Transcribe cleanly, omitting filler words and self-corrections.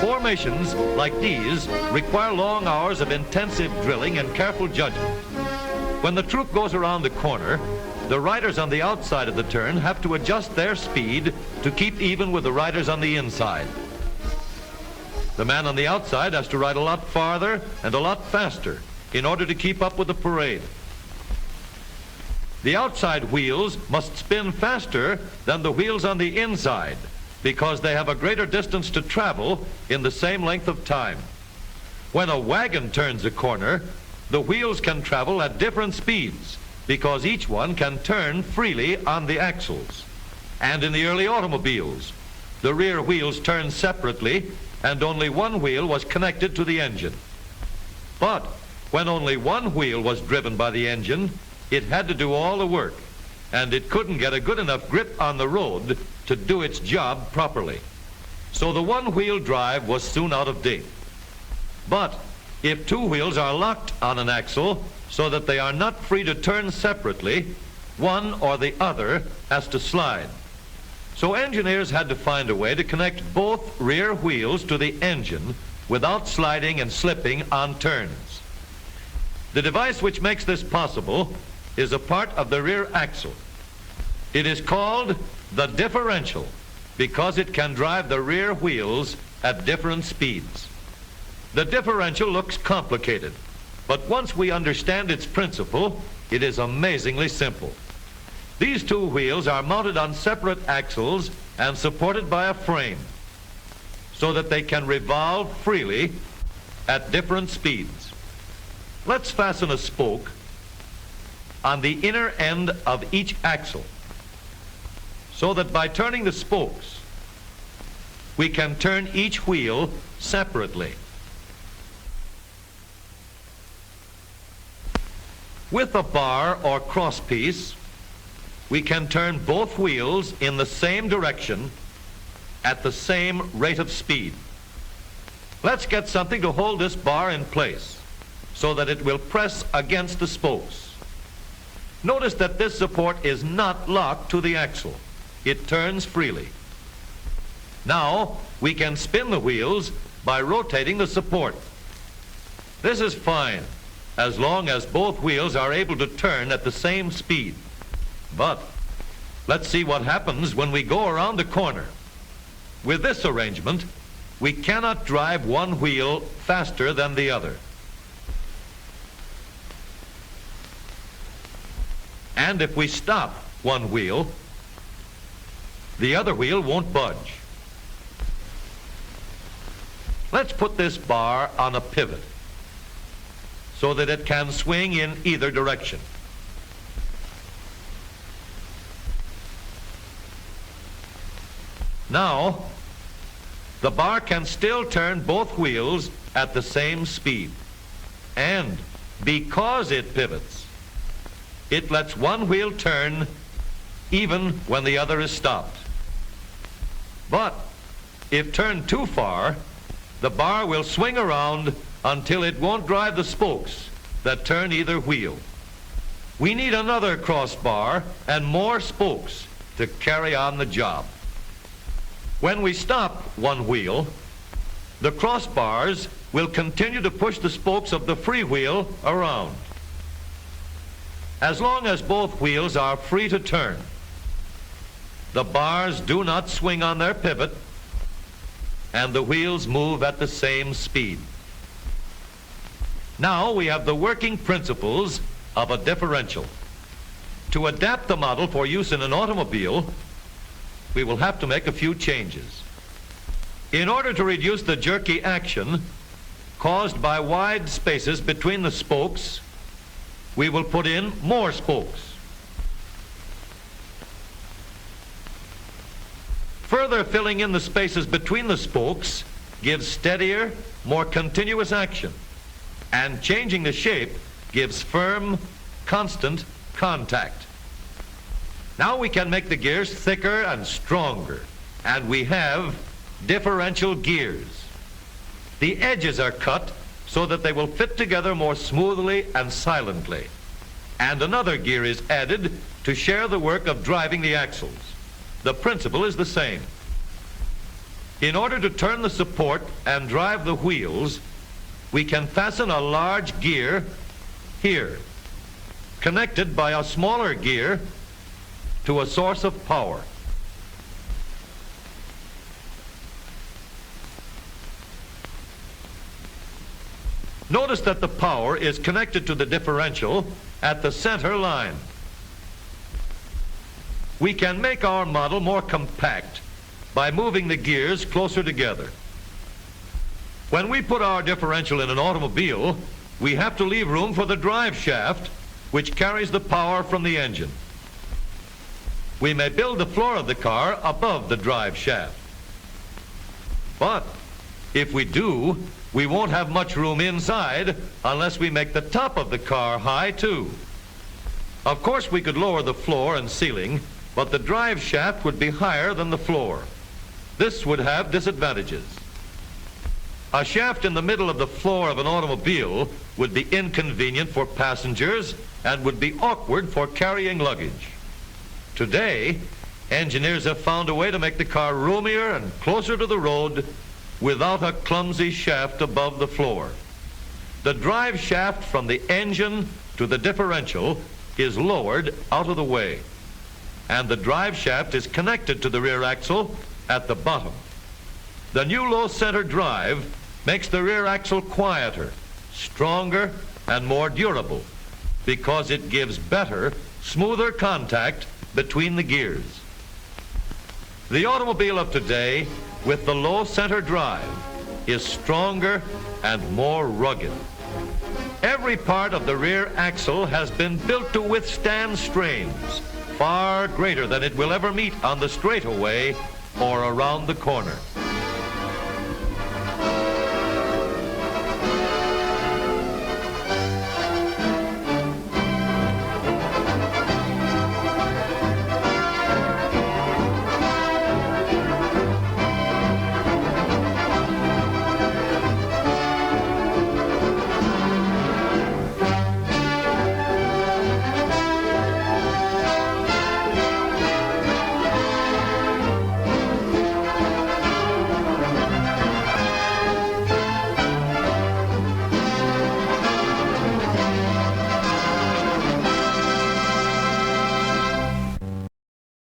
Formations like these require long hours of intensive drilling and careful judgment. When the troop goes around the corner, the riders on the outside of the turn have to adjust their speed to keep even with the riders on the inside. The man on the outside has to ride a lot farther and a lot faster in order to keep up with the parade. The outside wheels must spin faster than the wheels on the inside because they have a greater distance to travel in the same length of time. When a wagon turns a corner, the wheels can travel at different speeds because each one can turn freely on the axles. And in the early automobiles, the rear wheels turned separately and only one wheel was connected to the engine. But when only one wheel was driven by the engine, it had to do all the work, and it couldn't get a good enough grip on the road to do its job properly. So the one-wheel drive was soon out of date. But if two wheels are locked on an axle so that they are not free to turn separately, one or the other has to slide. So engineers had to find a way to connect both rear wheels to the engine without sliding and slipping on turns. The device which makes this possible is a part of the rear axle. It is called the differential because it can drive the rear wheels at different speeds. The differential looks complicated, but once we understand its principle, it is amazingly simple. These two wheels are mounted on separate axles and supported by a frame so that they can revolve freely at different speeds. Let's fasten a spoke on the inner end of each axle so that by turning the spokes, we can turn each wheel separately. With a bar or crosspiece, we can turn both wheels in the same direction at the same rate of speed. Let's get something to hold this bar in place so that it will press against the spokes. Notice that this support is not locked to the axle. It turns freely. Now we can spin the wheels by rotating the support. This is fine as long as both wheels are able to turn at the same speed. But let's see what happens when we go around the corner. With this arrangement, we cannot drive one wheel faster than the other. And if we stop one wheel, the other wheel won't budge. Let's put this bar on a pivot so that it can swing in either direction. Now, the bar can still turn both wheels at the same speed. And because it pivots, it lets one wheel turn even when the other is stopped. But if turned too far, the bar will swing around until it won't drive the spokes that turn either wheel. We need another crossbar and more spokes to carry on the job. When we stop one wheel, the crossbars will continue to push the spokes of the free wheel around. As long as both wheels are free to turn, the bars do not swing on their pivot and the wheels move at the same speed. Now we have the working principles of a differential. To adapt the model for use in an automobile, we will have to make a few changes. In order to reduce the jerky action caused by wide spaces between the spokes, we will put in more spokes. Further filling in the spaces between the spokes gives steadier, more continuous action, and changing the shape gives firm, constant contact. Now we can make the gears thicker and stronger, and we have differential gears. The edges are cut so that they will fit together more smoothly and silently, and another gear is added to share the work of driving the axles. The principle is the same. In order to turn the support and drive the wheels, we can fasten a large gear here, connected by a smaller gear to a source of power. Notice that the power is connected to the differential at the center line. We can make our model more compact by moving the gears closer together. When we put our differential in an automobile, we have to leave room for the drive shaft, which carries the power from the engine. We may build the floor of the car above the drive shaft. But if we do, we won't have much room inside unless we make the top of the car high too. Of course, we could lower the floor and ceiling, but the drive shaft would be higher than the floor. This would have disadvantages. A shaft in the middle of the floor of an automobile would be inconvenient for passengers and would be awkward for carrying luggage. Today, engineers have found a way to make the car roomier and closer to the road without a clumsy shaft above the floor. The drive shaft from the engine to the differential is lowered out of the way, and the drive shaft is connected to the rear axle at the bottom. The new low center drive makes the rear axle quieter, stronger, and more durable because it gives better, smoother contact between the gears. The automobile of today, with the low center drive, is stronger and more rugged. Every part of the rear axle has been built to withstand strains far greater than it will ever meet on the straightaway or around the corner.